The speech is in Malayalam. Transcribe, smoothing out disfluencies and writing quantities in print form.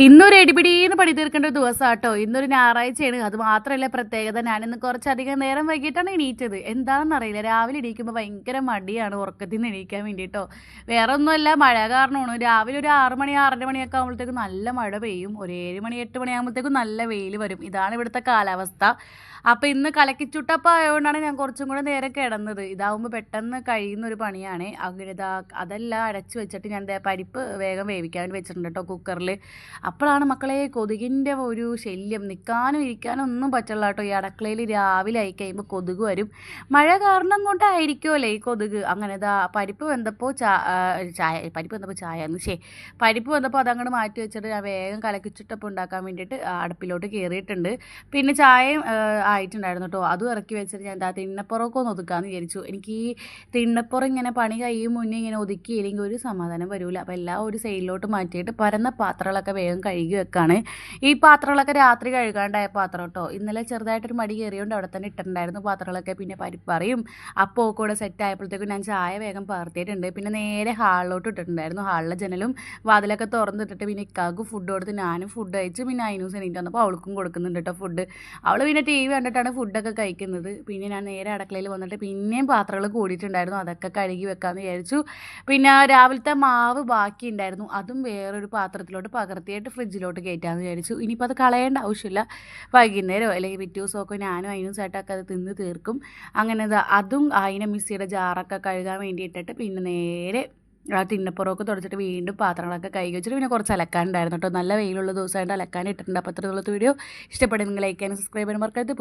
ഇന്നൊരു എടിപിടീന്ന് പണി തീർക്കേണ്ട ഒരു ദിവസാട്ടോ. ഇന്നൊരു ഞായറാഴ്ചയാണ്. അത് മാത്രമല്ല പ്രത്യേകത, ഞാനിന്ന് കുറച്ചധികം നേരം വൈകിട്ടാണ് എണീറ്റത്. എന്താണെന്നറിയില്ല, രാവിലെ എണീക്കുമ്പോൾ ഭയങ്കര മടിയാണ് ഉറക്കത്തിൽ നിന്ന് എണീക്കാൻ വേണ്ടിയിട്ടോ. വേറെ ഒന്നുമല്ല, മഴ കാരണമാണ്. രാവിലെ ഒരു 6 മണി 6:30 മണിയൊക്കെ ആകുമ്പോഴത്തേക്കും നല്ല മഴ പെയ്യും. ഒരു 7 മണി 8 മണിയാകുമ്പോഴത്തേക്കും നല്ല വെയിൽ വരും. ഇതാണ് ഇവിടുത്തെ കാലാവസ്ഥ. അപ്പോൾ ഇന്ന് കലക്കിച്ചുട്ടപ്പം ആയതുകൊണ്ടാണ് ഞാൻ കുറച്ചും കൂടെ നേരം കിടന്നത്. ഇതാവുമ്പോൾ പെട്ടെന്ന് കഴിയുന്ന ഒരു പണിയാണ്. അങ്ങനെ അതെല്ലാം അടച്ചു വെച്ചിട്ട് ഞാൻ പരിപ്പ് വേഗം വേവിക്കാൻ വേണ്ടി വെച്ചിട്ടുണ്ട് കേട്ടോ കുക്കറിൽ. അപ്പോഴാണ് മക്കളെ കൊതുകിൻ്റെ ഒരു ശല്യം, നിൽക്കാനും ഇരിക്കാനും ഒന്നും പറ്റില്ല കേട്ടോ. ഈ അടുക്കളയിൽ രാവിലെ ആയി കഴിയുമ്പോൾ കൊതുക് വരും. മഴ കാരണം കൊണ്ടായിരിക്കുമല്ലേ ഈ കൊതുക്. അങ്ങനെ പരിപ്പ് വെന്തപ്പോൾ പരിപ്പ് വെന്തപ്പോൾ ചായ എന്ന് പരിപ്പ് വന്നപ്പോൾ അതങ്ങോട്ട് മാറ്റി വെച്ചിട്ട് ഞാൻ വേഗം കലക്കിച്ചിട്ടപ്പം ഉണ്ടാക്കാൻ വേണ്ടിയിട്ട് അടുപ്പിലോട്ട് കയറിയിട്ടുണ്ട്. പിന്നെ ചായയും ആയിട്ടുണ്ടായിരുന്നു കേട്ടോ. അതും ഇറക്കി വെച്ചിട്ട് ഞാൻ തിണ്ണപ്പുറമൊക്കെ ഒന്ന് ഒതുക്കാമെന്ന് വിചാരിച്ചു. എനിക്ക് ഈ തിണ്ണപ്പുറം ഇങ്ങനെ പണി കഴിയും മുന്നേ ഇങ്ങനെ ഒതുക്കിയില്ലെങ്കിൽ ഒരു സമാധാനം വരില്ല. അപ്പോൾ എല്ലാം ഒരു സൈഡിലോട്ട് മാറ്റിയിട്ട് പരന്ന പാത്രങ്ങളൊക്കെ വേഗം കഴുകി വെക്കാണ്. ഈ പാത്രങ്ങളൊക്കെ രാത്രി കഴുകാണ്ടായ പാത്രം കേട്ടോ. ഇന്നലെ ചെറുതായിട്ടൊരു മടി കയറിയോണ്ട് അവിടെ തന്നെ ഇട്ടിട്ടുണ്ടായിരുന്നു പാത്രങ്ങളൊക്കെ. പിന്നെ പരിപ്പറിയും അപ്പോൾ കൂടെ സെറ്റ് ആയപ്പോഴത്തേക്കും ഞാൻ ചായ വേഗം പകർത്തിയിട്ടുണ്ട്. പിന്നെ നേരെ ഹാളിലോട്ട് ഇട്ടിട്ടുണ്ടായിരുന്നു. ഹാളിലെ ജനലും വാതിലൊക്കെ തുറന്നിട്ടിട്ട് പിന്നെ ഇക്കാക്ക് ഫുഡ് കൊടുത്ത് ഞാനും ഫുഡ് കഴിച്ചു. പിന്നെ അയിനൂസ് എണീറ്റ് വന്നപ്പോൾ അവൾക്കും കൊടുക്കുന്നുണ്ട് കേട്ടോ ഫുഡ്. അവൾ പിന്നെ ടി വി കണ്ടിട്ടാണ് ഫുഡൊക്കെ കഴിക്കുന്നത്. പിന്നെ ഞാൻ നേരെ അടുക്കളയിൽ വന്നിട്ട് പിന്നെയും പാത്രങ്ങൾ കൂടിയിട്ടുണ്ടായിരുന്നു, അതൊക്കെ കഴുകി വെക്കാമെന്ന് വിചാരിച്ചു. പിന്നെ രാവിലത്തെ മാവ് ബാക്കി ഉണ്ടായിരുന്നു, അതും വേറൊരു പാത്രത്തിലോട്ട് പകർത്തിയിട്ട് ഫ്രിഡ്ജിലോട്ട് കയറ്റാമെന്ന് വിചാരിച്ചു. ഇനിയിപ്പോൾ അത് കളയേണ്ട ആവശ്യമില്ല. വൈകുന്നേരമോ അല്ലെങ്കിൽ പിറ്റേ ദിവസമൊക്കെ ഞാനും അതിനും ചേട്ടൊക്കെ അത് തിന്ന് തീർക്കും. അങ്ങനെ അതും അതിനെ മിക്സിയുടെ ജാറൊക്കെ കഴുകാൻ വേണ്ടിയിട്ടിട്ട് പിന്നെ നേരെ ആ തിന്നപ്പുറമൊക്കെ തുടച്ചിട്ട് വീണ്ടും പാത്രങ്ങളൊക്കെ കഴുകി വെച്ചിട്ട് പിന്നെ കുറച്ച് അലക്കാനുണ്ടായിരുന്നു കേട്ടോ. നല്ല വെയിലുള്ള ദിവസമായിട്ട് അലക്കാൻ ഇട്ടിട്ടുണ്ട്. അപ്പോൾ അത്രയുള്ള വീഡിയോ ഇഷ്ടപ്പെടും. നിങ്ങൾ ലൈക്ക് ചെയ്യാനും സബ്സ്ക്രൈബ് ചെയ്യാനും മറക്കരുത്.